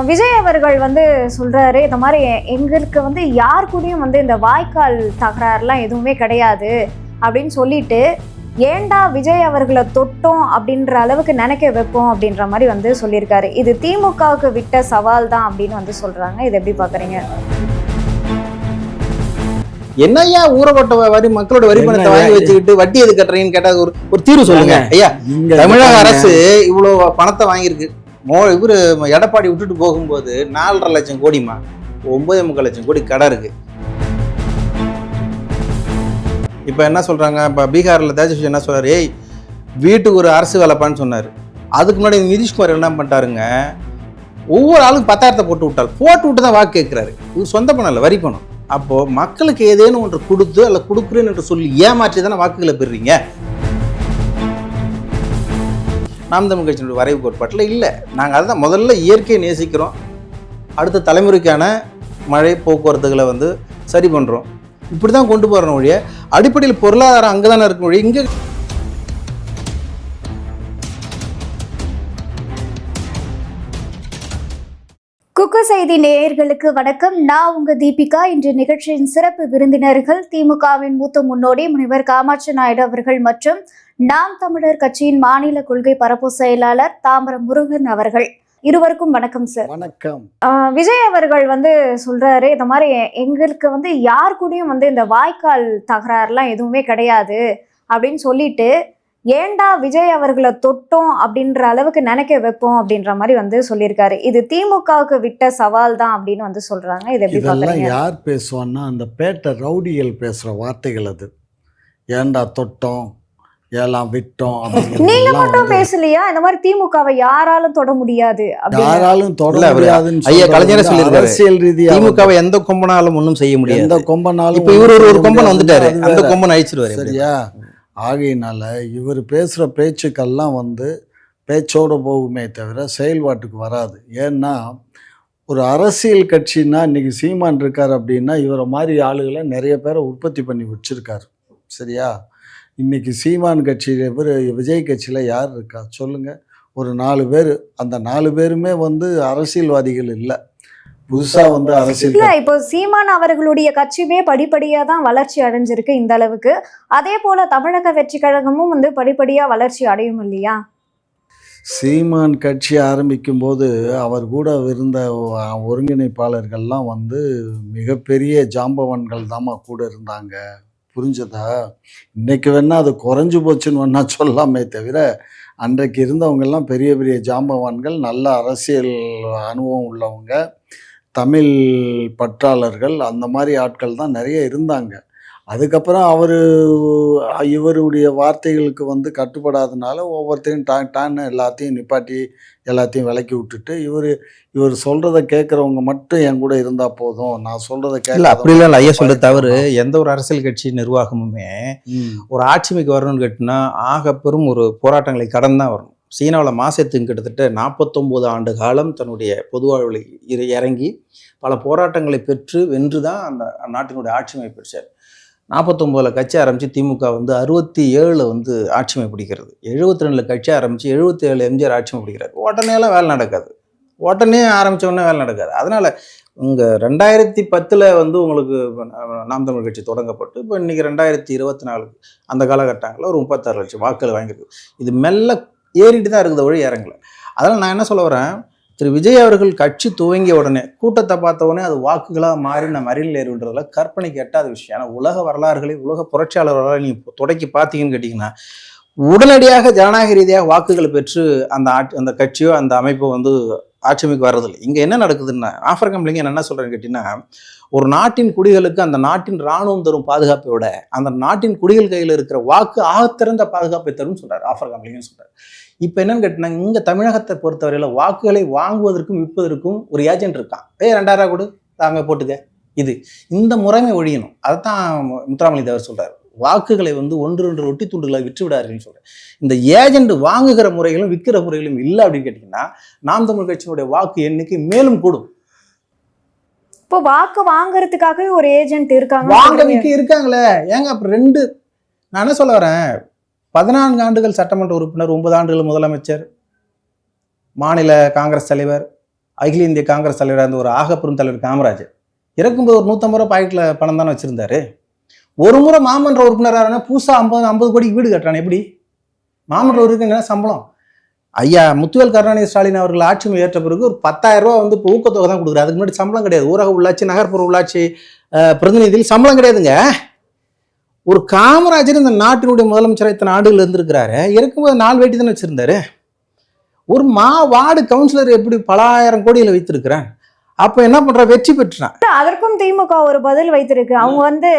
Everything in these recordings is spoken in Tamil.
விஜய் அவர்கள் சொல்றாரு, இந்த மாதிரி எங்களுக்கு யார் கூடயும் இந்த வாய்க்கால் தகராறுலாம் எதுவுமே கிடையாது அப்படின்னு சொல்லிட்டு, ஏண்டா விஜய் அவர்களை தொட்டோம் அப்படின்ற அளவுக்கு நினைக்க வைப்போம் அப்படின்ற மாதிரி சொல்லியிருக்காரு. இது திமுகவுக்கு விட்ட சவால் தான் அப்படின்னு சொல்றாங்க. இதை எப்படி பாக்குறீங்க? என்னையா ஊறப்பட்ட வரி மக்களோட வரி பணத்தை வாங்கி வச்சுக்கிட்டு வட்டி எது கட்டுறீங்கன்னு கேட்டா ஒரு தீர்வு சொல்லுங்க. ஐயா, தமிழக அரசு இவ்வளவு பணத்தை வாங்கியிருக்கு. இவரு எடப்பாடி விட்டுட்டு போகும்போது 4.5 லட்சம் கோடிமா 9.25 லட்சம் கோடி கடை இருக்கு. இப்ப என்ன சொல்றாங்க, இப்ப பீகார்ல தேஜஸ்வி என்ன சொல்றாரு, ஏய் வீட்டுக்கு ஒரு அரசு வேலைப்பான்னு சொன்னாரு. அதுக்கு முன்னாடி நிதிஷ்குமார் என்ன பண்ணிட்டாருங்க, ஒவ்வொரு ஆளுக்கும் 10,000 போட்டு விட்டு தான் வாக்கு கேட்கிறாரு. இது சொந்த பணம் இல்லை, வரி பணம். அப்போ மக்களுக்கு ஏதேனும் ஒன்று கொடுத்து அல்ல கொடுக்குறேன்னு என்று சொல்லி ஏமாற்றி தானே வாக்குகளை பெறுறீங்க. நாம் தமிழ் கட்சியினுடைய வரைவு கோட்பாட்டில் இல்லை. நாங்கள் அதுதான் முதல்ல இயற்கையை நேசிக்கிறோம், அடுத்த தலைமுறைக்கான மழை போக்குவரத்துகளை சரி பண்ணுறோம். இப்படி தான் கொண்டு போகிற மொழியை அடிப்படையில் பொருளாதாரம் அங்கே தானே இருக்க மொழி. இங்கே குக்கு செய்தி நேயர்களுக்கு வணக்கம். நான் உங்க தீபிகா. இன்று நிகழ்ச்சியின் சிறப்பு விருந்தினர்கள் திமுகவின் மூத்த முன்னோடி முனைவர் காமாட்சி நாயுடு அவர்கள் மற்றும் நாம் தமிழர் கட்சியின் மாநில கொள்கை பரப்பு செயலாளர் தாம்பரம் முருகன் அவர்கள். இருவருக்கும் வணக்கம் சார். வணக்கம். விஜய் அவர்கள் சொல்றாரு, இந்த மாதிரி எங்களுக்கு யார் கூடயும் இந்த வாய்க்கால் தகராறுலாம் எதுவுமே கிடையாது அப்படின்னு சொல்லிட்டு, ஏண்டா விஜய் அவர்களை தொட்டோம் அப்படின்ற அளவுக்கு நினைக்க வைப்போம் அப்படின்ற மாதிரி சொல்லியிருக்காரு. இது திமுகவுக்கு விட்ட சவால் தான் அப்படின்னு சொல்றாங்க. இது எப்படி பாக்குறீங்க? யார் பேசுவான்னா அந்த பேட்டை ரவுடிகள் பேசுற வார்த்தைகள். அது ஏண்டா தொட்டோம், ஏலாம் விட்டோம். நீங்க மட்டும் பேசலையா? இந்த மாதிரி திமுகவை யாராலும் தொட முடியாது, யாராலும் தொட முடியாதுன்னு ஐயா கலைஞரே சொல்லியிருக்காரு. அரசியல் ரீதியா திமுகவை எந்த கொம்பனாலும் ஒன்றும் செய்ய முடியாது. எந்த கொம்பனாலும். இப்ப இவர் ஒரு கொம்பன் வந்துட்டாரு, அந்த கொம்பன் அழிச்சிருவாரு. சரியா? ஆகையினால இவர் பேசுகிற பேச்சுக்கெல்லாம் பேச்சோடு போகுமே தவிர செயல்பாட்டுக்கு வராது. ஏன்னா ஒரு அரசியல் கட்சின்னா இன்றைக்கி சீமான் இருக்கார் அப்படின்னா இவரை மாதிரி ஆளுகளை நிறைய பேரை உற்பத்தி பண்ணி வச்சுருக்காரு. சரியா? இன்றைக்கி சீமான் கட்சியில் விஜய் கட்சியில் யார் இருக்கா சொல்லுங்கள்? ஒரு 4 பேர். அந்த 4 பேருமே அரசியல்வாதிகள் இல்லை, புதுசா அரசியல். இப்போ சீமான் அவர்களுடைய கட்சியுமே படிப்படியா தான் வளர்ச்சி அடைஞ்சிருக்கு இந்த அளவுக்கு. அதே போல தமிழக வெற்றி கழகமும் படிப்படியா வளர்ச்சி அடையும் இல்லையா? சீமான் கட்சி ஆரம்பிக்கும் போது அவர் கூட இருந்த ஒருங்கிணைப்பாளர்கள்லாம் மிகப்பெரிய ஜாம்பவான்கள் தாமா கூட இருந்தாங்க. புரிஞ்சதா? இன்னைக்கு வேணா அது குறைஞ்சு போச்சுன்னு வேணா சொல்லாமே தவிர அன்றைக்கு இருந்தவங்கெல்லாம் பெரிய பெரிய ஜாம்பவான்கள், நல்ல அரசியல் அனுபவம் உள்ளவங்க, தமிழ் பற்றாளர்கள், அந்த மாதிரி ஆட்கள் தான் நிறைய இருந்தாங்க. அதுக்கப்புறம் இவருடைய வார்த்தைகளுக்கு கட்டுப்படாதனால ஒவ்வொருத்தையும் டான்னு எல்லாத்தையும் நிப்பாட்டி எல்லாத்தையும் விலக்கி விட்டுட்டு இவர் சொல்கிறத கேட்குறவங்க மட்டும் என் கூட இருந்தால் போதும், நான் சொல்கிறத கேட்கல. அப்படிலாம் இல்லை ஐயா சொல்ல தவறு. எந்த ஒரு அரசியல் கட்சி நிர்வாகமுமே ஒரு ஆட்சிமைக்கு வரணும்னு கேட்டினா ஆக பெரும் ஒரு போராட்டங்களை கடந்து தான் வரணும். சீனாவில் மாசத்துக்கு கிட்டத்தட்ட 49 ஆண்டு காலம் தன்னுடைய பொது வாழ்வில் இறங்கி பல போராட்டங்களை பெற்று வென்று தான் அந்த நாட்டினுடைய ஆட்சிமை பெற்றார். 49 கட்சி ஆரம்பித்து திமுக 67 ஆட்சிமை பிடிக்கிறது. 72 கட்சி ஆரம்பித்து 77 எம்ஜிஆர் ஆட்சிமை பிடிக்கிறார். உடனேலாம் வேலை நடக்காது, உடனே ஆரம்பித்த உடனே வேலை நடக்காது. அதனால் இங்கே 2010 உங்களுக்கு நாம் தமிழ் கட்சி தொடங்கப்பட்டு இப்போ இன்றைக்கி 2024 அந்த காலகட்டங்களில் ஒரு 36 லட்சம் வாக்குகள் வாங்கியிருக்கு. இது மெல்ல ஏறிட்டு தான் இருக்குது, வழி இறங்கலை. அதனால் நான் என்ன சொல்ல வரேன், திரு விஜய் அவர்கள் கட்சி துவங்கிய உடனே கூட்டத்தை பார்த்த உடனே அது வாக்குகளாக மாறி நம்ம அருகில் ஏறுன்றதுல கற்பனைக்கு எட்டாத விஷயம். ஆனால் உலக வரலாறுகளை, உலக புரட்சியாளர் வரலாறு நீங்கள் தொடக்கி பார்த்தீங்கன்னு கேட்டிங்கன்னா உடனடியாக ஜனநாயக ரீதியாக வாக்குகளை பெற்று அந்த கட்சியோ அந்த அமைப்போ ஆட்சிமைக்கு வர்றதில்லை. இங்கே என்ன நடக்குதுன்னா, ஆஃபர் கம்பெனிங்க என்ன சொல்கிறேன்னு கேட்டிங்கன்னா, ஒரு நாட்டின் குடிகளுக்கு அந்த நாட்டின் இராணுவம் தரும் பாதுகாப்பை விட அந்த நாட்டின் குடிகள் கையில் இருக்கிற வாக்கு ஆகத்திறந்த பாதுகாப்பை தரும் சொல்கிறார் ஆஃபர் கம்பெனிங்கன்னு சொல்கிறார். இப்போ என்னன்னு கேட்டிங்கன்னா, இங்கே தமிழகத்தை பொறுத்தவரையில் வாக்குகளை வாங்குவதற்கும் விற்பதற்கும் ஒரு ஏஜென்ட் இருக்கான். 2000 கொடு தாங்க போட்டுக்க, இந்த முறைமை ஒழியணும். அதைத்தான் முத்துராமலிங்க தேவர் சொல்கிறார். வாக்குகளை 1-2 ரொட்டி துண்டுகளை விற்று விடாருன்னு சொல்கிறேன். இந்த ஏஜென்ட் வாங்குகிற முறைகளும் விற்கிற முறைகளும் இல்லை அப்படின்னு கேட்டிங்கன்னா நாம் தமிழ் கட்சியினுடைய வாக்கு எண்ணிக்கை மேலும் கூடும். இப்போ வாக்கு வாங்குறதுக்காகவே ஒரு ஏஜென்ட் இருக்காங்க, வாங்க விற்க இருக்காங்களே. ஏங்க அப்புறம் நான் என்ன சொல்ல வரேன், 14 ஆண்டுகள் சட்டமன்ற உறுப்பினர், 9 ஆண்டுகள் முதலமைச்சர், மாநில காங்கிரஸ் தலைவர், அகில இந்திய காங்கிரஸ் தலைவராக இருந்த ஒரு ஆகப்பெரும் தலைவர் காமராஜர் இறக்கும்போது ஒரு 150 ரூபா பாக்கெட்டில் பணம் தானே வச்சிருந்தாரு. ஒரு முறை மாமன்ற உறுப்பினரான புதுசா 50 கோடிக்கு வீடு கட்டுறான். எப்படி மாமன்ற உறுப்பினர் என்ன சம்பளம்? ஐயா முத்துவேல் கருணாநிதி ஸ்டாலின் அவர்கள் ஆட்சி ஏற்ற பிறகு ஒரு 10,000 ரூபா வந்து இப்போ ஊக்கத்தொகை தான் கொடுக்குறாரு. அதுக்கு முன்னாடி சம்பளம் கிடையாது. ஊரக உள்ளாட்சி நகர்ப்புற உள்ளாட்சி பிரதிநிதியில் சம்பளம் கிடையாதுங்க. ஒரு காமராஜர் இந்த நாட்டினுடைய முதலமைச்சர் இத்தனை ஆண்டுகள் இருந்திருக்கிறாரு. இறக்கும்போது 4 வேட்டி தானே வச்சிருந்தாரு. ஒரு வார்டு கவுன்சிலர் எப்படி பல ஆயிரம் கோடியில் வைத்திருக்கிறான். அப்ப என்ன பண்ற, வெற்றி பெற்றான். அதற்கும் திமுக ஒரு பதில் வைத்திருக்கு. அவங்க வந்து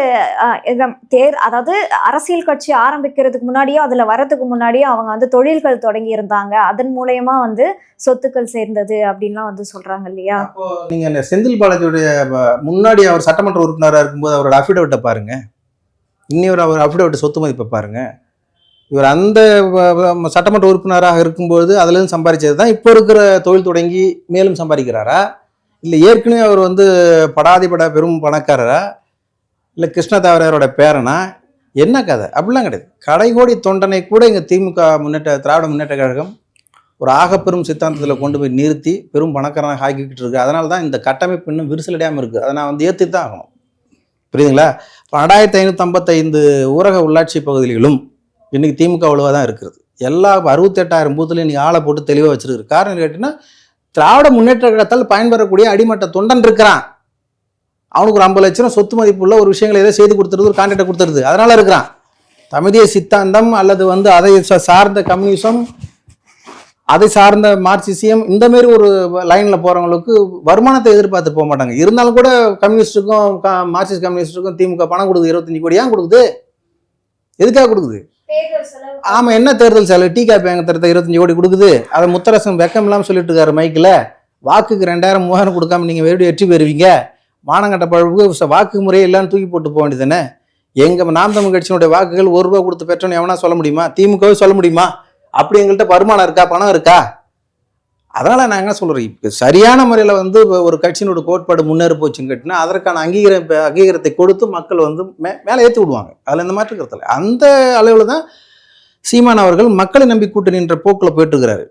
அதாவது அரசியல் கட்சி ஆரம்பிக்கிறதுக்கு முன்னாடியோ அதுல வரதுக்கு முன்னாடியோ அவங்க வந்து தொழில்கள் தொடங்கி இருந்தாங்க, அதன் மூலயமா வந்து சொத்துக்கள் சேர்ந்தது அப்படின்லாம் வந்து சொல்றாங்க இல்லையா. அப்போ நீங்க இந்த செந்தில் பாலாஜியுடைய முன்னாடி அவர் சட்டமன்ற உறுப்பினராக இருக்கும்போது அவரோட அஃபிடவிட்டை பாருங்க, இன்னொரு அவர் அஃபிடவிட் சொத்து மதிப்பை பாருங்க. இவர் அந்த சட்டமன்ற உறுப்பினராக இருக்கும்போது அதுலேருந்து சம்பாதிச்சது தான் இப்போ இருக்கிற தொழில் தொடங்கி மேலும் சம்பாதிக்கிறாரா, இல்லை ஏற்கனவே அவர் வந்து படாதிபட பெரும் பணக்காரரா, இல்லை கிருஷ்ணதேவராயரோட பேரனா, என்ன கதை? அப்படிலாம் கிடையாது. கடைகோடி தொண்டனை கூட இங்கே திமுக திராவிட முன்னேற்ற கழகம் ஒரு ஆகப்பெரும் சித்தாந்தத்தில் கொண்டு போய் நிறுத்தி பெரும் பணக்காரனாக ஆக்கிக்கிட்டு இருக்கு. அதனால தான் இந்த கட்டமைப்பு இன்னும் விரிசலடையாமல் இருக்குது. அதை நான் வந்து ஏற்றி தான் ஆகணும். புரியுதுங்களா? 2555 ஊரக உள்ளாட்சி பகுதிகளிலும் இன்னைக்கு திமுக அவ்வளோவா தான் இருக்கிறது. எல்லா 68,000 பூத்துலையும் நீங்கள் ஆளை போட்டு தெளிவாக வச்சிருக்கு. காரணம் கேட்டீங்கன்னா திராவிட முன்னேற்ற கழகத்தால் பயன்பெறக்கூடிய அடிமட்ட தொண்டன் இருக்கிறான். அவனுக்கு ஒரு 50 லட்சம் சொத்து மதிப்புள்ள ஒரு விஷயங்களை ஏதோ செய்து கொடுத்துருது, ஒரு கான்ட்ராக்டை கொடுத்துருது, அதனால இருக்கிறான். தமிழிய சித்தாந்தம் அல்லது வந்து அதை சார்ந்த கம்யூனிசம், அதை சார்ந்த மார்க்சிசியம், இந்த மாதிரி ஒரு லைனில் போகிறவங்களுக்கு வருமானத்தை எதிர்பார்த்து போக மாட்டாங்க. இருந்தாலும் கூட கம்யூனிஸ்டுக்கும் மார்க்சிஸ்ட் கம்யூனிஸ்டுக்கும் திமுக பணம் கொடுக்குது. 25 கோடி ஏன் கொடுக்குது? எதுக்காக கொடுக்குது? ஆமா, என்ன தேர்தல் செலவு? டீ காப்பி வாங்க தரத்தை 25 கோடி கொடுக்குது. அதை முத்தரசன் வெக்கம் இல்லாமல் சொல்லிட்டு இருக்காரு மைக்கில். வாக்குக்கு 2000 3000 கொடுக்காம நீங்கள் மறுபடியும் வெற்றி பெறுவீங்க, மானங்கட்ட பழவுக்கு வாக்கு முறையே இல்லைன்னு தூக்கி போட்டு போக வேண்டியதுதானே. எங்க நாம் தமிழ் கட்சியினுடைய வாக்குகள் 1 ரூபா கொடுத்து பெற்றோன்னு எவனா சொல்ல முடியுமா? திமுகவே சொல்ல முடியுமா? அப்படி எங்கள்கிட்ட வருமானம் இருக்கா, பணம் இருக்கா? அதனால நான் என்ன சொல்றேன், இப்போ சரியான முறையில் வந்து ஒரு கட்சியினுடைய கோட்பாடு முன்னேறி போச்சுன்னு கேட்டினா அதற்கான அங்கீகாரத்தை கொடுத்து மக்கள் வந்து மேலே ஏற்றி விடுவாங்க. அதில் இந்த மாற்று கருத்தில் அந்த அளவில் தான் சீமான் அவர்கள் மக்களை நம்பி கூட்டணின்ற போக்கில் போயிட்டு இருக்கிறாரு.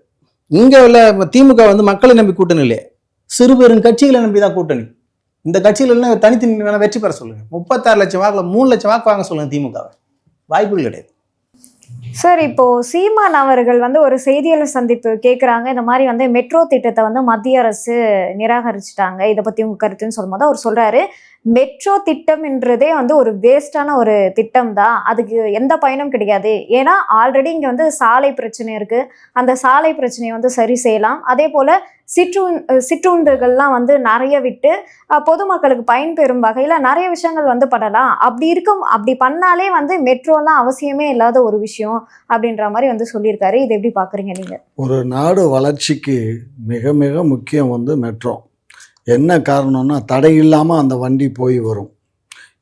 இங்கே உள்ள திமுக வந்து மக்களை நம்பி கூட்டணி இல்லையே, சிறு பெரும் கட்சிகளை நம்பி தான் கூட்டணி. இந்த கட்சிகள் தனித்தனி வேணா வெற்றி பெற சொல்லுங்க. 36 லட்சம் வாக்குல 3 லட்சம் வாக்கு வாங்க சொல்லுங்க திமுகவை. வாய்ப்புகள் கிடையாது. சார், இப்போ சீமான் அவர்கள் வந்து ஒரு செய்தியாளர் சந்திப்பு கேட்குறாங்க. இந்த மாதிரி வந்து மெட்ரோ திட்டத்தை வந்து மத்திய அரசு நிராகரிச்சுட்டாங்க, இதை பற்றி உங்கள் கருத்துன்னு சொல்லும்போது அவர் சொல்கிறாரு, மெட்ரோ திட்டம்ன்றதே வந்து ஒரு வேஸ்டான ஒரு திட்டம் தான், அதுக்கு எந்த பயனும் கிடையாது. ஏன்னா ஆல்ரெடி இங்கே வந்து சாலை பிரச்சனை இருக்குது, அந்த சாலை பிரச்சனையை வந்து சரி செய்யலாம். அதே போல் சிற்றுண்டுகள்லாம் வந்து நிறைய விட்டு பொதுமக்களுக்கு பயன்பெறும் வகையில் நிறைய விஷயங்கள் வந்து பண்ணலாம். அப்படி பண்ணாலே வந்து மெட்ரோலாம் அவசியமே இல்லாத ஒரு விஷயம் அப்படின்ற மாதிரி வந்து சொல்லியிருக்காரு. இது எப்படி பார்க்குறீங்க நீங்கள்? ஒரு நாடு வளர்ச்சிக்கு மிக மிக முக்கியம் வந்து மெட்ரோ. என்ன காரணம்னா தடை இல்லாமல் அந்த வண்டி போய் வரும்.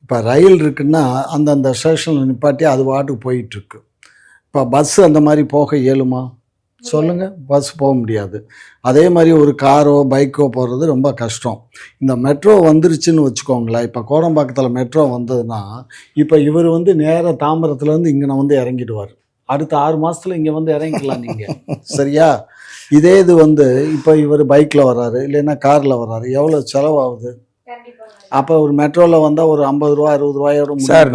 இப்போ ரயில் இருக்குன்னா அந்தந்த ஸ்டேஷனில் நிப்பாட்டி அது பாட்டுக்கு போயிட்டுருக்கு. இப்போ பஸ்ஸு அந்த மாதிரி போக இயலுமா சொல்லுங்கள்? பஸ் போக முடியாது. அதே மாதிரி ஒரு காரோ பைக்கோ போகிறது ரொம்ப கஷ்டம். இந்த மெட்ரோ வந்துருச்சுன்னு வச்சுக்கோங்களேன். இப்போ கோடம்பாக்கத்தில் மெட்ரோ வந்ததுன்னா இப்போ இவர் வந்து நேராக தாம்பரத்துலேருந்து இங்கே வந்து இறங்கிடுவார். அடுத்த 6 மாதத்தில் இங்கே வந்து இறங்கிக்கலாம் நீங்கள். சரியா? இதே இது வந்து இப்போ இவர் பைக்கில் வர்றாரு, இல்லைன்னா காரில் வர்றாரு, எவ்வளோ செலவாகுது? அப்போ ஒரு மெட்ரோவில் வந்தால் ஒரு 50 ரூபா 60 ரூபாயோட சார்.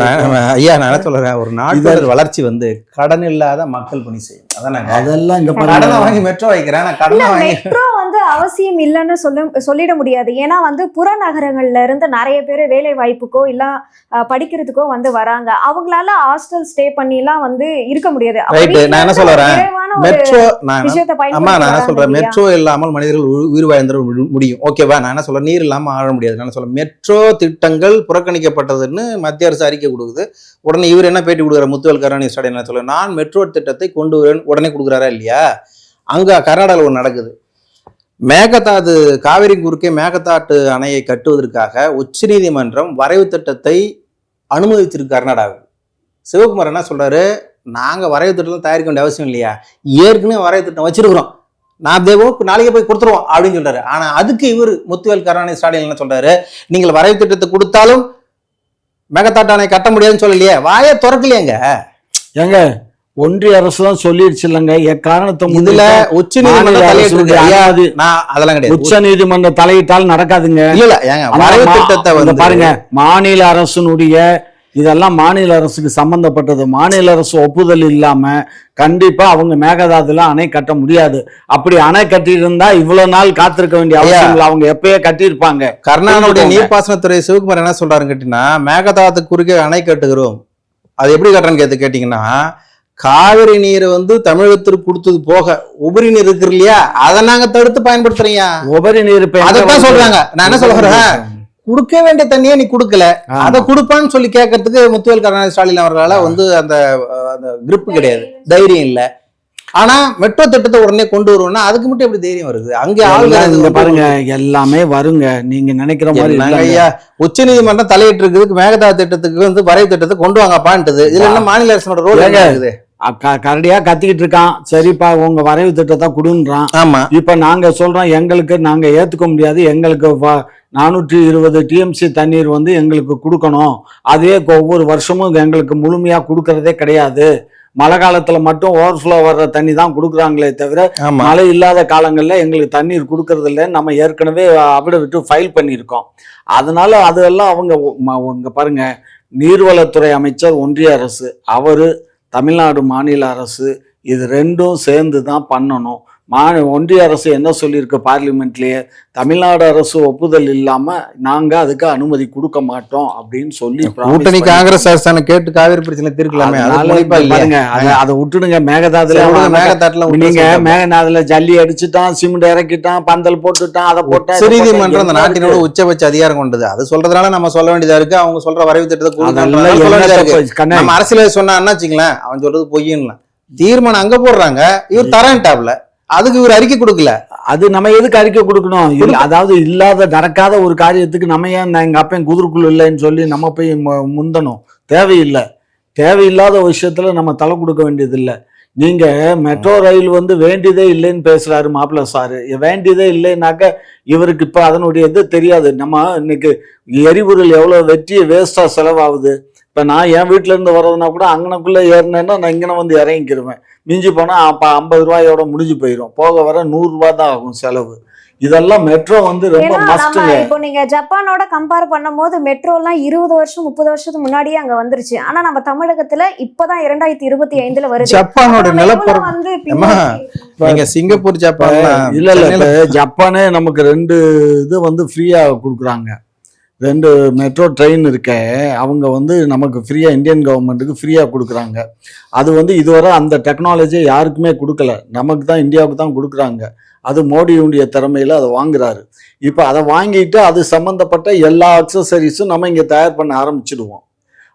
ஐயா, நான் என்ன சொல்கிறேன், ஒரு நாட்டோட வளர்ச்சி வந்து கடன் இல்லாத மக்கள் பணி செய்யும். அதெல்லாம் இங்கே கடனை வாங்கி மெட்ரோ வைக்கிறேன். நான் கடனை வாங்கி மெட்ரோ வந்து அவசியம் இல்லைன்னு சொல்லிட முடியாது. ஏன்னா வந்து புறநகரங்கள்ல இருந்து நிறைய பேர் வேலை வாய்ப்புக்கோ இல்ல படிக்கிறதுக்கோ வந்து வராங்க. அவங்களால ஹாஸ்டல் ஸ்டே பண்ணிலாம் வந்து இருக்க முடியாது. நான் என்ன சொல்றேன், மெட்ரோ நான் என்ன சொல்றேன், மெட்ரோ இல்லாமல் மனிதர்கள் உயிர் வாழ்ந்துட முடியும். ஓகேவா? நான் என்ன சொல்றேன், நீர் இல்லாமல் ஆழ முடியாது. நான் சொல்றேன், மெட்ரோ திட்டங்கள் புறக்கணிக்கப்பட்டதுன்னு மத்திய அரசு அறிக்கை கொடுக்குது. உடனே இவர் என்ன பேட்டி கொடுக்குற, முத்துவேல் கருணாநிதி ஸ்டாலின் என்ன சொல்ல, நான் மெட்ரோ திட்டத்தை கொண்டு வரேன் உடனே கொடுக்குறாரா இல்லையா? அங்க கர்நாடகாவில் ஒன்று நடக்குது. மேகதாது காவிரி குறுக்கே மேகதாட்டு அணையை கட்டுவதற்காக உச்சநீதிமன்றம் வரைவு திட்டத்தை அனுமதிச்சிருக்கு கர்நாடகாவுக்கு. சிவகுமார் என்ன சொல்றாரு, நாங்க வரைவு திட்டம் தயாரிக்க வேண்டிய அவசியம் இல்லையா, ஏற்கனவே வரைவு திட்டம் வச்சிருக்கிறோம், நான் நாளைக்கே போய் கொடுத்துருவோம் அப்படின்னு சொல்றாரு. ஆனா அதுக்கு இவர் முத்துவேல் கருணாநிதி ஸ்டாலின் என்ன சொல்றாரு, நீங்கள் வரைவு திட்டத்தை கொடுத்தாலும் மேகதாட்டு அணை கட்ட முடியாதுன்னு சொல்லலையே, வாயை திறக்கலையேங்க. ஏங்க ஒன்றிய அரசு தான் சொல்லிடுச்சு இல்லைங்க, எக்காரணத்தை இதுல உச்ச நீதிமன்றம் உச்ச நீதிமன்றம் தலையிட்டால் நடக்காதுங்க. இல்ல ஏங்க வரைவு திட்டத்தை வந்து பாருங்க, மாநில அரசுனுடைய இதெல்லாம் மாநில அரசுக்கு சம்பந்தப்பட்டது. மாநில அரசு ஒப்புதல் இல்லாம கண்டிப்பா அவங்க மேகதாதுல அணை கட்ட முடியாது. அப்படி அணை கட்டி இருந்தா இவ்வளவு நாள் காத்திருக்க வேண்டிய அவசியம் அவங்க எப்பயே கட்டியிருப்பாங்க. கர்நாடக நீர்ப்பாசனத்துறை சிவகுமார் என்ன சொல்றாருன்னு கேட்டீங்கன்னா, மேகதாது குறுக்கே அணை கட்டுகிறோம், அது எப்படி கட்டுறேன்னு கேட்டீங்கன்னா, காவிரி நீரை வந்து தமிழகத்திற்கு கொடுத்தது போக உபரி நீர் இருக்கு இல்லையா, அதை நாங்க தடுத்து பயன்படுத்துறீங்க. உபரி நீர் அதான் சொல்றாங்க. நான் என்ன சொல்றேன், கொடுக்க வேண்டிய தண்ணியே நீ கொடுக்கல, அதை கொடுப்பான்னு சொல்லி கேட்கறதுக்கு முத்துவேல் கருணாநிதி ஸ்டாலின் அவர்களால வந்து அந்த கிரிப் கிடையாது, தைரியம் இல்ல. ஆனா மெட்ரோ திட்டத்தை உடனே கொண்டு வருவோம்னா அதுக்கு மட்டும் எப்படி தைரியம் வருது? அங்கே ஆளுங்க பாருங்க எல்லாமே வருங்க, நீங்க நினைக்கிற மாதிரி ஐயா. உச்ச நீதிமன்றம் தலையிட்டு இருக்குது, மேகதாது திட்டத்துக்கு வந்து வரைவு திட்டத்தை கொண்டு வாங்கப்பான்ட்டுது. இதுல என்ன மாநில அரசோட ரோல் இருக்குது? கரடியா கத்திக்கிட்டு இருக்கான். சரிப்பா உங்க வரைவு திட்டத்தை கொடுன்றான். ஆமா, இப்ப நாங்க சொல்றோம் எங்களுக்கு நாங்க ஏத்துக்க முடியாது, எங்களுக்கு 420 டிஎம்சி தண்ணீர் வந்து எங்களுக்கு கொடுக்கணும், அதே ஒவ்வொரு வருஷமும் எங்களுக்கு முழுமையா கொடுக்கறதே கிடையாது, மழை காலத்துல மட்டும் ஓவர்ஃப்ளோ வர்ற தண்ணி தான் கொடுக்குறாங்களே தவிர மழை இல்லாத காலங்கள்ல எங்களுக்கு தண்ணீர் கொடுக்கறது இல்லைன்னு நம்ம ஏற்கனவே விட்டு ஃபைல் பண்ணியிருக்கோம். அதனால அதெல்லாம் அவங்க பாருங்க, நீர்வளத்துறை அமைச்சர் ஒன்றிய அரசு, அவரு தமிழ்நாடு மாநில அரசு, இது ரெண்டும் சேர்ந்து தான் பண்ணணும். ஒன்றிய அரசு என்ன சொல்லியிருக்கு பார்லிமெண்ட்லயே, தமிழ்நாடு அரசு ஒப்புதல் இல்லாம நாங்க அதுக்கு அனுமதி கொடுக்க மாட்டோம் அப்படின்னு சொல்லி கூட்டணி காங்கிரஸ் அரசாங்கம் கேட்டு காவிரி பிரச்சனை தீர்க்கலாமே. பாருங்க அதை விட்டுடுங்க. மேகதாதுல நீங்க மேகதாதுல ஜல்லி அடிச்சுட்டான், சிமெண்ட் இறக்கிட்டான், பந்தல் போட்டுட்டான், அதை போட்டான். நீதிமன்றம் அந்த நாட்டினோட உச்சபட்ச அதிகாரம் கொண்டது, அது சொல்றதுனால நம்ம சொல்ல வேண்டியதா இருக்கு. அவங்க சொல்ற வரைவு திட்டத்தை நம்ம அரசியல் சொன்னான்னு வச்சுங்களேன், அவன் சொல்றது பொய்யலாம். தீர்மானம் அங்க போடுறாங்க, இவர் தரேன்டாப்ல, அதுக்கு இவர் அறிக்கை கொடுக்கல. அது நம்ம எதுக்கு அறிக்கை கொடுக்கணும்? அதாவது இல்லாத நடக்காத ஒரு காரியத்துக்கு நம்ம ஏன் எங்க அப்பன் குதிரைக்குள்ள இல்லைன்னு சொல்லி நம்ம போய் முந்தணும்? தேவையில்லை. தேவையில்லாத விஷயத்துல நம்ம தலை கொடுக்க வேண்டியது இல்லை. நீங்க மெட்ரோ ரயில் வந்து வேண்டியதே இல்லைன்னு பேசுறாரு மாப்பிள்ள சாரு. வேண்டியதே இல்லைன்னாக்க இவருக்கு இப்ப அதனுடைய இது தெரியாது. நம்ம இன்னைக்கு எரிபொருள் எவ்வளவு வெற்றி வேஸ்டா செலவாகுது. இப்ப நான் என் வீட்டுல இருந்து வர்றதுனா கூட அங்கனக்குள்ள ஏறினேன்னா நான் இங்கன வந்து இறங்கிக்கிருவேன். மிஞ்சி போனா அப்ப 50 ரூபாயோட முடிஞ்சு போயிடும். போக வர 100 ரூபாய் தான் ஆகும் செலவு. இதெல்லாம் மெட்ரோ வந்து ரொம்ப மஸ்ட்ங்க. இப்போ நீங்க ஜப்பானோட கம்பேர் பண்ணும்போது மெட்ரோ எல்லாம் 20 வருஷம் 30 வருஷத்துக்கு முன்னாடியே அங்க வந்துருச்சு. ஆனா நம்ம தமிழகத்துல இப்பதான் 2025ல வருது. ஜப்பானோட நிலப்பரம் வந்து நீங்க சிங்கப்பூர் ஜப்பான் இல்ல ஜப்பானே நமக்கு 2 இது வந்து ஃப்ரீயா கொடுக்குறாங்க. 2 மெட்ரோ ட்ரெயின் இருக்க அவங்க வந்து நமக்கு ஃப்ரீயாக இந்தியன் கவர்மெண்ட்டுக்கு ஃப்ரீயாக கொடுக்குறாங்க. அது வந்து இதுவரை அந்த டெக்னாலஜியை யாருக்குமே கொடுக்கல, நமக்கு தான் இந்தியாவுக்கு தான் கொடுக்குறாங்க. அது மோடியுடைய திறமையில் அதை வாங்குறாரு. இப்போ அதை வாங்கிட்டு அது சம்மந்தப்பட்ட எல்லா அக்சசரிஸும் நம்ம இங்கே தயார் பண்ண ஆரம்பிச்சிடுவோம்.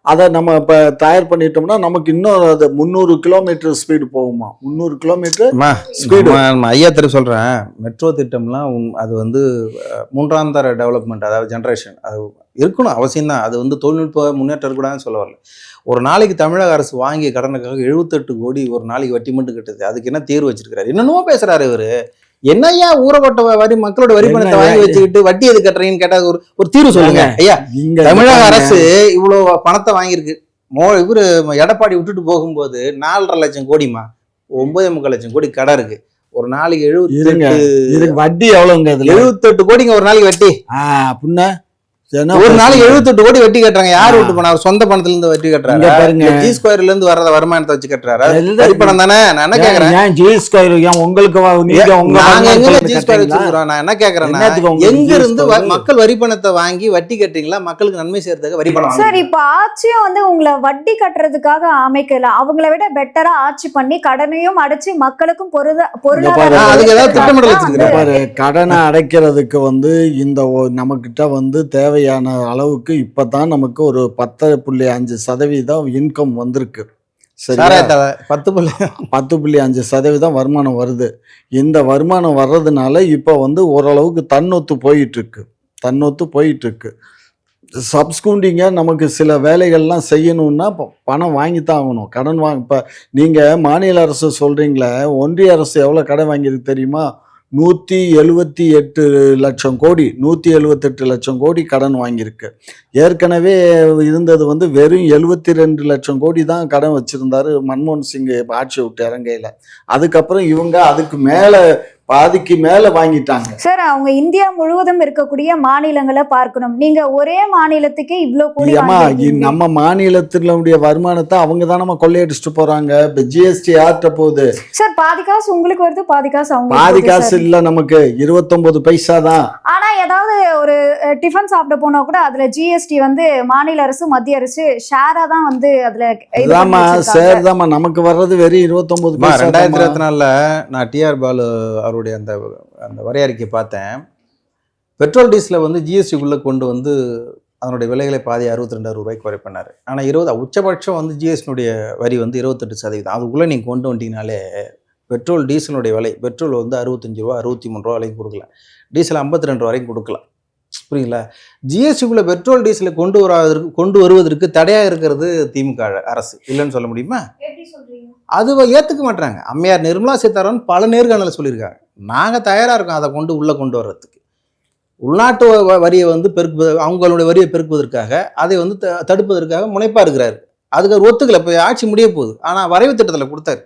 அதை நம்ம இப்போ தயார் பண்ணிட்டோம்னா நமக்கு இன்னும் அது 300 கிலோமீட்டர் ஸ்பீடு போகுமா? 300 கிலோமீட்டர் ஸ்பீடு. ஐயா தெரு சொல்கிறேன், மெட்ரோ திட்டம்லாம் அது வந்து 3ஆம் தர டெவலப்மெண்ட், அதாவது ஜென்ரேஷன், அது இருக்கணும் அவசியம்தான். அது வந்து தொழில்நுட்ப முன்னேற்றம் இருக்கக்கூடாதுன்னு சொல்ல வரல. ஒரு நாளைக்கு தமிழக அரசு வாங்கிய கடனுக்காக 78 கோடி ஒரு நாளைக்கு வட்டி மட்டும் கட்டுது. அதுக்கு என்ன தீர்வு வச்சிருக்காரு? என்னென்னமோ பேசுறாரு இவரு. என்னையா ஊறப்பட்ட வரி மக்களோட வரி பணத்தை வாங்கி வச்சுக்கிட்டு வட்டி எது கட்டுறீங்கன்னு கேட்டா ஒரு தீர்வு சொல்லுங்க ஐயா. தமிழக அரசு இவ்வளவு பணத்தை வாங்கியிருக்கு. இவரு எடப்பாடி விட்டுட்டு போகும்போது 4.5 லட்சம் கோடிமா, 9.25 லட்சம் கோடி கடை இருக்கு. ஒரு நாளைக்கு 78 வட்டி எவ்வளவுங்க? 78 கோடிங்க ஒரு நாளைக்கு வட்டி. அப்படின்னா ஒரு நாளைக்கு 78 கோடி வட்டி கட்டுறாங்க. யார் விட்டு போனா? அவர் சொந்த பணத்துல இருந்து வட்டி கட்டுறாங்க. ஜி ஸ்கொயர்ல இருந்து வர்ற வருமானத்தை வச்சு கட்டுறாரு. வரி பணம் தானே. நான் என்ன கேக்குறேன், ஜி ஸ்கொயர் உங்களுக்கு நாங்க எங்க ஜி ஸ்கொயர் வச்சிருக்கோம். நான் என்ன கேக்குறேன்னா, எங்க இருந்து மக்கள் வரி பணத்தை வாங்கி வட்டி கட்டுறீங்களா? மக்களுக்கு நன்மை செய்யறதுக்கு வரி பணம். சார் இப்ப ஆட்சியும் வந்து உங்களை வட்டி கட்டுறதுக்காக அமைக்கல, அவங்கள விட பெட்டரா ஆட்சி பண்ணி கடனையும் அடைச்சு மக்களுக்கும் பொருளாதார கடனை அடைக்கிறதுக்கு வந்து இந்த நமக்கிட்ட வந்து தேவையான அளவுக்கு இப்பதான் நமக்கு ஒரு 10.5% இன்கம் வந்திருக்கு. சரி, 10.5% வருமானம் வருது. இந்த வருமானம் வர்றதுனால இப்ப வந்து ஓரளவுக்கு தன்னொத்து போயிட்டு இருக்கு. சப்ஸ்கூண்டிங்க நமக்கு சில வேலைகள்லாம் செய்யணும்னா பணம் வாங்கித்தான் ஆகணும். கடன் இப்போ நீங்கள் மாநில அரசு சொல்கிறீங்களே, ஒன்றிய அரசு எவ்வளோ கடன் வாங்கியிருக்கு தெரியுமா? 178 லட்சம் கோடி 178 லட்சம் கோடி கடன் வாங்கியிருக்கு. ஏற்கனவே இருந்தது வந்து வெறும் 72 லட்சம் கோடி தான் கடன் வச்சிருந்தாரு மன்மோகன் சிங் ஆட்சி விட்டு இறங்கையில. அதுக்கப்புறம் இவங்க அதுக்கு மேல பாதிக்கு மேல வாங்கிட்டாங்க. சார், அவங்க இந்தியா முழுவதும் இருக்கக்கூடிய மாநிலங்களை பார்க்கணும். நீங்க ஒரே மாநிலத்துக்கு இவ்ளோ கோடி ஏமா வாங்கியிருக்கீங்க. நம்ம மாநிலத்தினுடைய வருமானத்தை அவங்க தான் நம்ம கொள்ளையடிச்சிட்டு போறாங்க. இப்ப ஜிஎஸ்டி யார்கிட்ட போகுது? சார், பாதி காசு உங்களுக்கு வருது, பாதி காசு அவங்க பாதி காசு இல்ல, நமக்கு 29 பைசா தான். ஆனா ஏதாவது ஒரு டிஃபன் சாப்பிட போனா கூட அதுல ஜிஎஸ்டி வந்து மாநில அரசு மத்திய அரசு ஷேரா தான் வந்து அதுல இது பண்ணி அதாம்மா வச்சிருக்காங்க. சேர்தாம்மா, நமக்கு வர்றது வெறும் 29 பைசா. 2024 நான் டிஆர் பாலு அவருடைய அந்த வரையறைக்கு பார்த்தேன். பெட்ரோல் டீசலை வந்து ஜிஎஸ்டிக்குள்ளே கொண்டு வந்து அதனுடைய விலைகளை பாதி 62 ரூபாய்க்கு குறை பண்ணார். ஆனால் 20 உச்சபட்சம் வந்து ஜிஎஸ்டினுடைய வரி வந்து 28%. அதுக்குள்ளே நீங்கள் கொண்டு வந்துட்டீங்கனாலே பெட்ரோல் டீசலுடைய விலை, பெட்ரோல் வந்து 65 ரூபா 63 ரூபா வரைக்கும் கொடுக்கலாம், டீசல் 52 வரைக்கும் கொடுக்கலாம். புரியுங்களா? ஜிஎஸ்டிக்குள்ளே பெட்ரோல் டீசலை கொண்டு வருவதற்கு தடையாக இருக்கிறது திமுக அரசு. இல்லைன்னு சொல்ல முடியுமா? அது ஏற்றுக்க மாட்டாங்க. அம்மையார் நிர்மலா சீதாராமன் பல நேர்காணலில் சொல்லியிருக்காங்க, நாங்கள் தயாராக இருக்கோம் அதை உள்ளே கொண்டு வர்றதுக்கு. உள்நாட்டு வரியை வந்து அவங்களுடைய வரியை பெருக்குவதற்காக, அதை வந்து தடுப்பதற்காக முனைப்பாக இருக்கிறாரு. அதுக்கு அவர் ஒத்துக்கலை. இப்போ ஆட்சி முடிய போகுது. ஆனால் வரைவு திட்டத்தில் கொடுத்தாரு,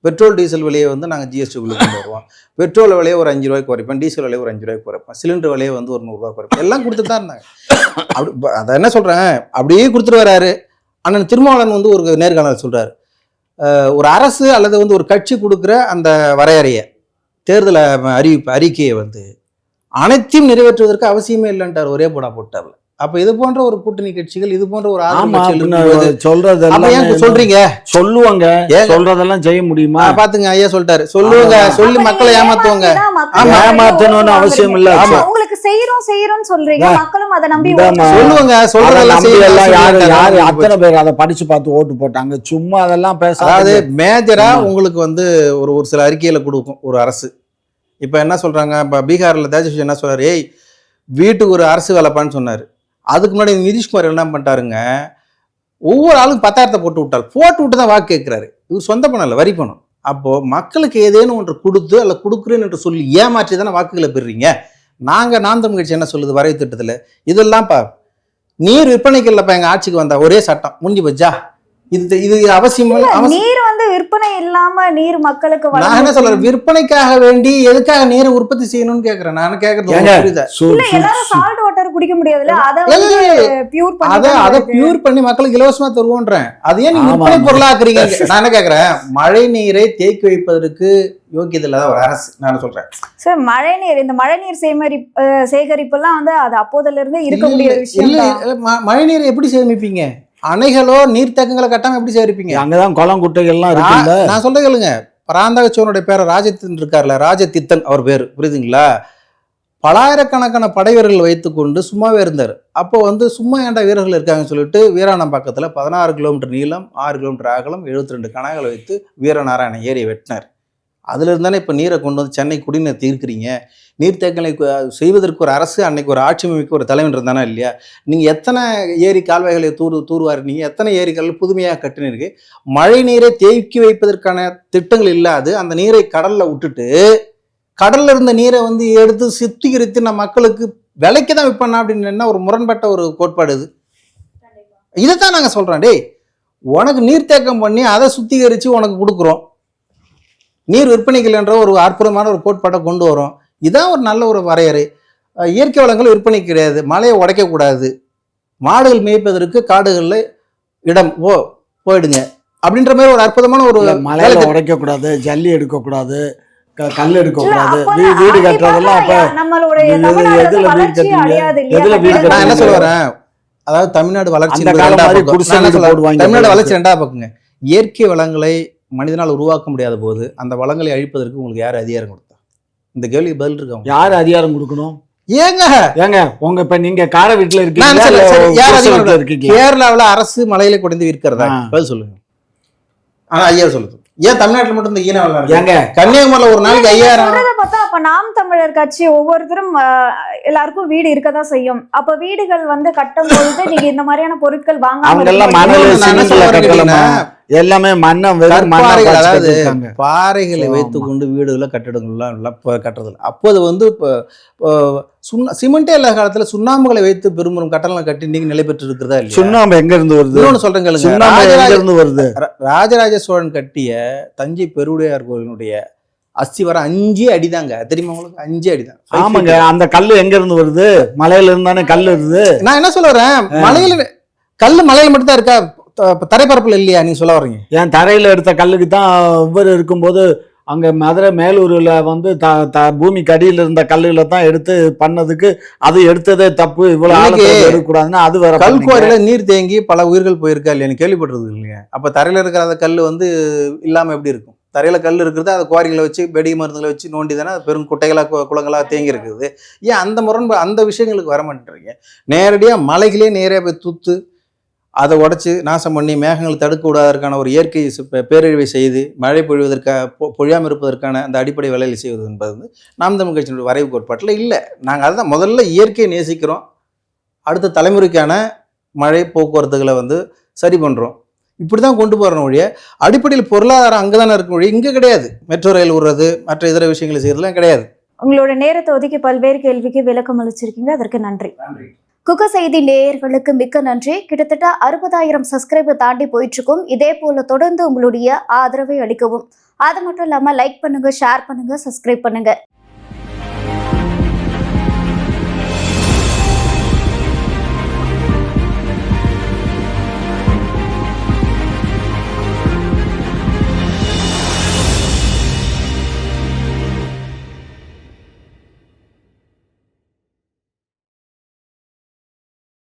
பெட்ரோல் டீசல் விலையை வந்து நாங்கள் ஜிஎஸ்டிக்குள்ளே கொண்டு வருவோம், பெட்ரோல் விலையை ஒரு 5 ரூபாய்க்கு குறைப்பேன், டீசல் விலையை ஒரு 5 ரூபாய்க்கு குறைப்பேன், சிலிண்டர் விலையை வந்து ஒரு 100 ரூபா குறைப்பேன், எல்லாம் கொடுத்துட்டு தான் இருந்தாங்க. அப்படி அதை என்ன சொல்கிறேன், அப்படியே கொடுத்துட்டு வராரு. அண்ணன் திருமாவளவன் வந்து ஒரு நேர்காணல் சொல்கிறார், ஒரு அரசு அல்லது வந்து ஒரு கட்சி கொடுக்குற அந்த வரையறையை, தேர்தல் அறிக்கையை வந்து அனைத்தையும் நிறைவேற்றுவதற்கு அவசியமே இல்லைன்ட்டார், ஒரே போடா போட்டார்ல. அப்ப இது போன்ற ஒரு கூட்டணி கட்சிகள், இது போன்ற ஒரு சொல்றதெல்லாம் சொல்றீங்க, சொல்லுவாங்க, சொல்றதெல்லாம் செய்ய முடியுமா? பாத்துங்க, ஐயா சொல்லிட்டாரு, சொல்லுவாங்க, சொல்லி மக்களை ஏமாத்துவாங்க. ஏமாத்தணும்னு அவசியம் இல்ல. உங்களுக்கு செய்யறோம் சொல்றீங்க, மக்களும் அதை நம்பி சொல்லுவாங்க, சொல்றதெல்லாம் யாரு அத்தனை பேர் அதை படிச்சு பார்த்து ஓட்டு போட்டாங்க? சும்மா அதெல்லாம் பேச. அதாவது மேஜரா உங்களுக்கு வந்து ஒரு சில அறிக்கையில கொடுக்கும் ஒரு அரசு. இப்ப என்ன சொல்றாங்க, இப்ப பீகார்ல தேஜஸ்வி என்ன சொல்றாரு, ஏய் வீட்டுக்கு ஒரு அரசு வேலைப்பான்னு சொன்னாரு. அதுக்கு முன்னாடி நிதிஷ்குமார் என்ன பண்ணிட்டாருங்க, ஒவ்வொரு ஆளுக்கும் 10,000 போட்டு விட்டு தான் வாக்கு கேட்கிறாரு. இவர் சொந்த பணம் இல்லை, வரி பணம். அப்போ மக்களுக்கு ஏதேனும் ஒன்று கொடுத்து அல்ல கொடுக்குறேன்னு என்று சொல்லி ஏமாற்றி தானே வாக்குகளை பெறுறீங்க. நாம் தமிழ் கட்சி என்ன சொல்லுது வரைவு திட்டத்தில், இதெல்லாம் நீர் விற்பனைக்கு இல்லப்பா எங்க ஆட்சிக்கு வந்தா ஒரே சட்டம் முடிஞ்சு போச்சா? இது அவசியம். நீர் வந்து விற்பனை இல்லாம நீர் மக்களுக்கு நான் என்ன சொல்றேன், விற்பனைக்காக வேண்டி எதுக்காக நீர் உற்பத்தி செய்யணும்னு கேக்குறேன். நான் கேக்குறது சால்ட் வாட்டர் குடிக்க முடியாதுல்ல, அதை பியூர் பண்ணி மக்களுக்கு இலவசமா தருவோன்றேன். அது ஏன் நீங்க விற்பனை பொருளாக்குறீங்க? நான் என்ன கேக்குறேன், மழை நீரை தேக்கி வைப்பதற்கு யோக்கியது இல்லாத ஒரு அரசு நான் சொல்றேன் சார். இந்த மழைநீர் சேகரிப்பு எல்லாம் வந்து அது அப்போதுல இருந்து இருக்கக்கூடிய விஷயம். மழை நீரை எப்படி சேமிப்பீங்க? அணைகளோ நீர்த்தேக்கங்களை கட்டாம எப்படி சேரிப்பீங்க? அங்கதான் குளம் குட்டைகள்லாம் இருக்குல்ல. நான் சொல்ல கேளுங்க, பராந்தகச்சோனுடைய பேரை ராஜத்தின் இருக்கார்ல, ராஜதித்தன் அவர் பேரு, புரியுதுங்களா? பலாயிரக்கணக்கான படை வீரர்கள் வைத்துக்கொண்டு சும்மாவே இருந்தார். அப்போ வந்து சும்மா ஏண்டா வீரர்கள் இருக்காங்கன்னு சொல்லிட்டு வீராணம் பக்கத்துல 16 கிலோமீட்டர் நீளம் 6 கிலோமீட்டர் அகலம் 72 கணங்களை வைத்து வீரநாராயண ஏரியை வெட்டினார். அதுல இருந்தானே இப்ப நீரை கொண்டு வந்து சென்னை குடிநீர் தீர்க்கிறீங்க. நீர்த்தேக்கங்களை செய்வதற்கு ஒரு அரசு, அன்னைக்கு ஒரு ஆட்சி அமைக்க ஒரு தலைவன் இருந்தானா இல்லையா? நீங்க எத்தனை ஏரி கால்வாய்களை தூர்வாரினீங்க, எத்தனை ஏரிகள் புதுமையாக கட்டினீங்க? மழை நீரை தேக்கி வைப்பதற்கான திட்டங்கள் இல்லாது அந்த நீரை கடல்ல விட்டுட்டு, கடல்ல இருந்த நீரை வந்து எடுத்து சுத்திகரித்து நம்ம மக்களுக்கு விலைக்கு தான் விற்பனா அப்படின்னு என்ன ஒரு முரண்பட்ட ஒரு கோட்பாடு இது. இதைத்தான் நாங்க சொல்றோம், டேய் உனக்கு நீர்த்தேக்கம் பண்ணி அதை சுத்திகரிச்சு உனக்கு கொடுக்குறோம், நீர் விற்பனைகள் என்ற ஒரு அற்புதமான ஒரு கோட்பாட்டை கொண்டு வரோம். இதான் ஒரு நல்ல ஒரு வரையறை. இயற்கை வளங்கள் விற்பனை கிடையாது, மலையை உடைக்கக்கூடாது, மாடுகள் மேய்ப்பதற்கு காடுகளில் இடம் போயிடுங்க அப்படின்ற மாதிரி ஒரு அற்புதமான ஒரு மலையில உடைக்கக்கூடாது, ஜல்லி எடுக்கக்கூடாது, கல் எடுக்கக்கூடாது, வீடு கட்டுறதெல்லாம். அப்ப எதுல வீடு நான் என்ன சொல்ல வரேன், அதாவது தமிழ்நாடு வளர்ச்சி தமிழ்நாடு வளர்ச்சி ரெண்டாவது பக்கங்க. இயற்கை வளங்களை மனிதனால் உருவாக்க முடியாத போது அந்த வளங்களை அழிப்பதற்கு உங்களுக்கு யார் அதிகாரம் கொடுத்தா? இந்த கேள்வி பதில் இருக்காங்க. யார் அதிகாரம் கொடுக்கணும்? ஏங்க உங்க இப்ப நீங்க கார வீட்டுல இருக்கீங்க, கேரளாவில் அரசு மலையில கொண்டு விற்கிறதா? பதில் சொல்லுங்க. ஆனா ஐயா சொல்லுது, ஏன் தமிழ்நாட்டில் மட்டும் இந்த ஈனம் ஏங்க? கன்னியாகுமரியில் ஒரு நாளைக்கு 5000 பார்த்தா அப்ப நாம் தமிழர் கட்சி ஒவ்வொருத்தரும் எல்லாருக்கும் வீடு இருக்கதான் செய்யும். அப்ப வீடுகள் வந்து கட்டும் பொழுது நீங்க இந்த மாதிரியான பொருட்கள் வாங்க எல்லாமே மண்ணை வெறும் மண்ணை கற்பாறைகள், வச்சு அதாவது கட்டியிருக்காங்க. பாறைகளை ஆமா. வைத்து கொண்டு வீடுகளை கட்டிடங்கள்லாம் எல்லாம் இப்போ கட்டுறது இல்லை. அப்போது வந்து இப்போ சிமெண்டே இல்லாத காலத்துல சுண்ணாம்புகளை வைத்து பெரும்பெரும் கட்டணம் கட்டி இன்னைக்கு நிலை பெற்று இருக்கிறதா இல்லையா? சுண்ணாம்பு எங்க இருந்து வருது? இன்னொன்னு சொல்றேன் கேளுங்க. சுண்ணாம்பு எங்க இருந்து வருது? ராஜராஜ சோழன் கட்டிய தஞ்சை பெருவுடையார் கோயிலினுடைய அஸ்திவாரம் 5 அடிதாங்க. தெரியுமா உங்களுக்கு? 5 அடிதான். ஆமாங்க. அந்த கல்லு எங்க இருந்து வருது? மலையில இருந்தானே கல்லு வருது. நான் என்ன சொல்ல வரேன், மலையில கல்லு மலையில மட்டும் தான் இருக்கா, தரைப்பரப்புல இல்லையா நீங்க சொல்ல வர்றீங்க? ஏன் தரையில எடுத்த கல்லுக்கு தான் இவர் இருக்கும்போது அங்க மதுரை மேலூர்ல வந்து பூமிக்கு அடியில இருந்த கல்லுல தான் எடுத்து பண்ணதுக்கு அது எடுத்ததே தப்பு, இவ்வளவு ஆழத்துல எடுக்கக்கூடாதுன்னா அது வேற. கல்குவாரியில நீர் தேங்கி பல உயிர்கள் போயிருக்கா இல்லையா கேள்விப்பட்டிருக்கு இல்லையா? அப்ப தரையில இருக்கிற அந்த கல் வந்து இல்லாம எப்படி இருக்கும்? தரையில கல் இருக்கிறது, அது குவாரிகளை வச்சு வெடி மருந்துகளை வச்சு நோண்டி தானே பெரும் குட்டைகளா குளங்களா தேங்கி இருக்குது. ஏன் அந்த அந்த விஷயங்களுக்கு வர மாட்டேறீங்க? நேரடியா மலைகளே நேரடியா போய் தூத்து அதை உடைச்சு நாசம் பண்ணி மேகங்களை தடுக்க விடாதற்கான ஒரு இயற்கை பேரழிவை செய்து மழை பொழியாமல் இருப்பதற்கான அந்த அடிப்படை வேலைகளை செய்வது என்பது வந்து நாம் தமிழ் கட்சியினுடைய வரைவு கோட்பாட்டில் இல்லை. நாங்கள் அதுதான் முதல்ல இயற்கையை நேசிக்கிறோம், அடுத்த தலைமுறைக்கான மழை போக்குவரத்துகளை வந்து சரி பண்ணுறோம், இப்படி தான் கொண்டு போகிறோம் ஒழிய அடிப்படையில் பொருளாதாரம் அங்கே தானே இருக்கும் ஒழிய இங்கே கிடையாது. மெட்ரோ ரயில் விடுறது மற்ற இதர விஷயங்களை செய்யறதுலாம் கிடையாது. உங்களோட நேரத்தை ஒதுக்கி பல்வேறு கேள்விக்கு விளக்கம் அளிச்சிருக்கீங்க, அதற்கு நன்றி. குக்க செய்தி நேயர்களுக்கு மிக்க நன்றி. கிட்டத்தட்ட 60,000 சப்ஸ்கிரைபர் தாண்டி போயிட்டு இருக்கும். இதே போல தொடர்ந்து உங்களுடைய ஆதரவை அளிக்கவும். அது மட்டும் இல்லாம லைக் பண்ணுங்க, ஷேர் பண்ணுங்க, சப்ஸ்கிரைப் பண்ணுங்க.